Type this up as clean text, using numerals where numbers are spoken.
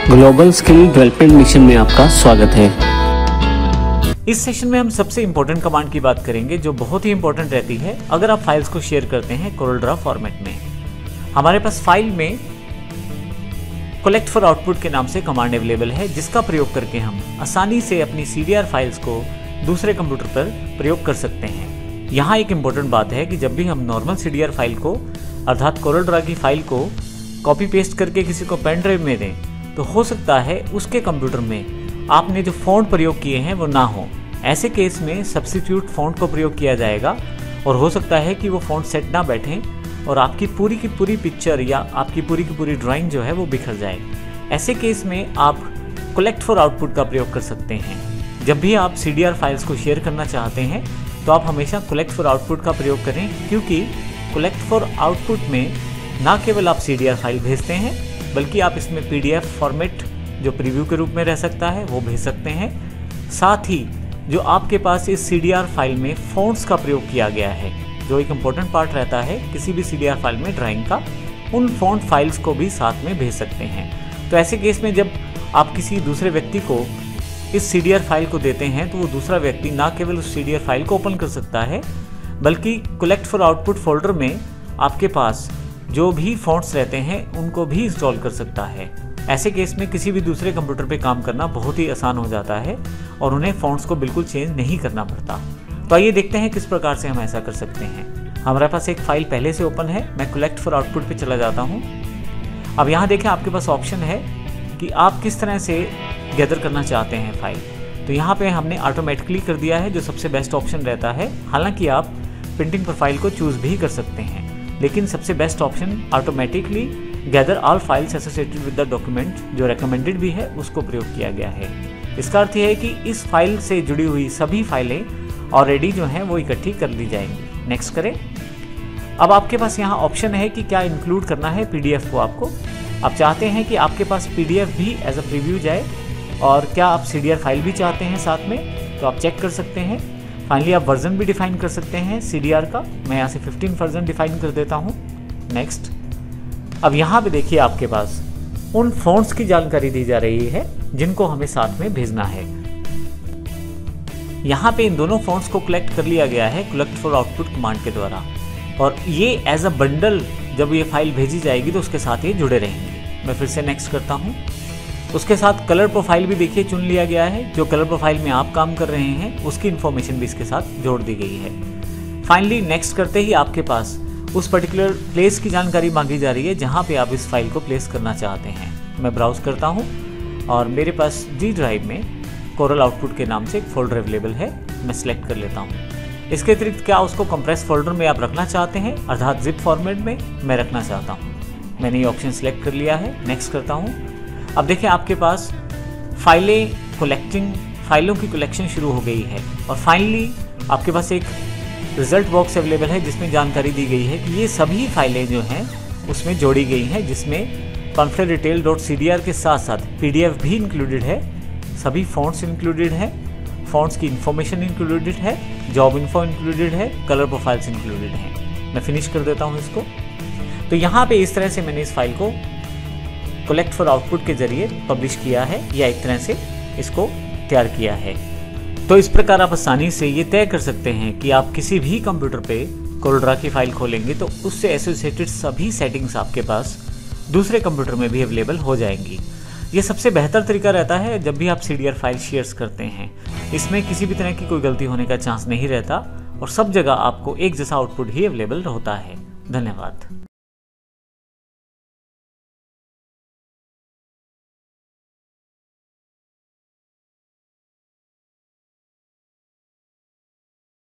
Global skill development mission में आपका स्वागत है। इस सेशन में हम सबसे इम्पोर्टेंट कमांड की बात करेंगे जो बहुत ही इम्पोर्टेंट रहती है अगर आप फाइल्स को शेयर करते हैं CorelDRAW फॉर्मेट में। हमारे पास फाइल में कलेक्ट फॉर आउटपुट के नाम से कमांड अवेलेबल है जिसका प्रयोग करके हम आसानी से अपनी CDR फाइल्स को दूसरे कंप्यूटर पर प्रयोग कर सकते हैं। यहाँ एक इम्पोर्टेंट बात है कि जब भी हम नॉर्मल CDR फाइल को अर्थात CorelDRAW की फाइल को कॉपी पेस्ट करके किसी को पेन ड्राइव में दें तो हो सकता है उसके कंप्यूटर में आपने जो फ़ॉन्ट प्रयोग किए हैं वो ना हो। ऐसे केस में सब्स्टिट्यूट फ़ॉन्ट को प्रयोग किया जाएगा और हो सकता है कि वो फ़ॉन्ट सेट ना बैठें और आपकी पूरी की पूरी पिक्चर या आपकी पूरी की पूरी ड्राइंग जो है वो बिखर जाए। ऐसे केस में आप कलेक्ट फॉर आउटपुट का प्रयोग कर सकते हैं। जब भी आप CDR फाइल्स को शेयर करना चाहते हैं तो आप हमेशा कलेक्ट फॉर आउटपुट का प्रयोग करें, क्योंकि कलेक्ट फॉर आउटपुट में ना केवल आप CDR फाइल भेजते हैं बल्कि आप इसमें PDF फॉर्मेट जो प्रीव्यू के रूप में रह सकता है वो भेज सकते हैं। साथ ही जो आपके पास इस CDR फाइल में फ़ॉन्ट्स का प्रयोग किया गया है, जो एक इम्पोर्टेंट पार्ट रहता है किसी भी CDR फाइल में ड्राइंग का, उन फ़ॉन्ट फाइल्स को भी साथ में भेज सकते हैं। तो ऐसे केस में जब आप किसी दूसरे व्यक्ति को इस CDR फाइल को देते हैं तो वो दूसरा व्यक्ति ना केवल उस CDR फाइल को ओपन कर सकता है बल्कि कलेक्ट फॉर आउटपुट फोल्डर में आपके पास जो भी फ़ॉन्ट्स रहते हैं उनको भी इंस्टॉल कर सकता है। ऐसे केस में किसी भी दूसरे कंप्यूटर पे काम करना बहुत ही आसान हो जाता है और उन्हें फ़ॉन्ट्स को बिल्कुल चेंज नहीं करना पड़ता। तो आइए देखते हैं किस प्रकार से हम ऐसा कर सकते हैं। हमारे पास एक फ़ाइल पहले से ओपन है, मैं कलेक्ट फॉर आउटपुट पे चला जाता हूँ। अब यहाँ देखें आपके पास ऑप्शन है कि आप किस तरह से गैदर करना चाहते हैं फाइल। तो यहाँ पर हमने ऑटोमेटिकली कर दिया है जो सबसे बेस्ट ऑप्शन रहता है। हालाँकि आप प्रिंटिंग प्रोफाइल को चूज़ भी कर सकते हैं, लेकिन सबसे best option automatically gather all files associated with the document जो रेकमेंडेड भी है उसको प्रयोग किया गया है। इसका अर्थ है कि इस फाइल से जुड़ी हुई सभी फाइलें ऑलरेडी जो हैं वो इकट्ठी कर ली जाएंगी। नेक्स्ट करें। अब आपके पास यहाँ ऑप्शन है कि क्या इंक्लूड करना है PDF को। आपको आप चाहते हैं कि आपके पास PDF भी एज अ प्रीव्यू जाए और क्या आप CDR फाइल भी चाहते हैं साथ में, तो आप चेक कर सकते हैं। फाइनली आप वर्जन भी डिफाइन कर सकते हैं CDR का। मैं यहाँ से 15 वर्जन डिफाइन कर देता हूँ। नेक्स्ट। अब यहाँ पे देखिए आपके पास उन फ़ॉन्ट्स की जानकारी दी जा रही है जिनको हमें साथ में भेजना है। यहाँ पे इन दोनों फ़ॉन्ट्स को कलेक्ट कर लिया गया है कलेक्ट फॉर आउटपुट कमांड के द्वारा, और ये एज अ बंडल जब ये फाइल भेजी जाएगी तो उसके साथ ये जुड़े रहेंगे। मैं फिर से नेक्स्ट करता हूँ। उसके साथ कलर प्रोफाइल भी देखिए चुन लिया गया है। जो कलर प्रोफाइल में आप काम कर रहे हैं उसकी इन्फॉर्मेशन भी इसके साथ जोड़ दी गई है। फाइनली नेक्स्ट करते ही आपके पास उस पर्टिकुलर प्लेस की जानकारी मांगी जा रही है जहां पे आप इस फाइल को प्लेस करना चाहते हैं। मैं ब्राउज करता हूं और मेरे पास G ड्राइव में कोरल आउटपुट के नाम से एक फोल्डर अवेलेबल है। मैं सिलेक्ट कर लेता हूं। इसके अतिरिक्त क्या उसको कंप्रेस फोल्डर में आप रखना चाहते हैं अर्थात जिप फॉर्मेट में मैं रखना चाहता हूँ। मैंने ये ऑप्शन सिलेक्ट कर लिया है। नेक्स्ट करता हूँ। अब देखिए आपके पास फाइलों की कलेक्शन शुरू हो गई है और फाइनली आपके पास एक रिजल्ट बॉक्स अवेलेबल है जिसमें जानकारी दी गई है कि ये सभी फाइलें जो हैं उसमें जोड़ी गई हैं, जिसमें conflict-detail.cdr के साथ साथ PDF भी इंक्लूडेड है, सभी फ़ॉन्ट्स इंक्लूडेड है, फ़ॉन्ट्स की इन्फॉर्मेशन इंक्लूडेड है, जॉब इन्फो इंक्लूडेड है, कलर प्रोफाइल्स इंक्लूडेड हैं। मैं फिनिश कर देता हूँ इसको। तो यहाँ पे इस तरह से मैंने इस फाइल को कलेक्ट फॉर आउटपुट के जरिए पब्लिश किया है या एक तरह से इसको तैयार किया है। तो इस प्रकार आप आसानी से ये तय कर सकते हैं कि आप किसी भी कंप्यूटर पे CorelDRAW की फाइल खोलेंगे तो उससे एसोसिएटेड सभी सेटिंग्स आपके पास दूसरे कंप्यूटर में भी अवेलेबल हो जाएंगी। ये सबसे बेहतर तरीका रहता है जब भी आप CDR फाइल शेयर्स करते हैं। इसमें किसी भी तरह की कोई गलती होने का चांस नहीं रहता और सब जगह आपको एक जैसा आउटपुट ही अवेलेबल होता है। धन्यवाद।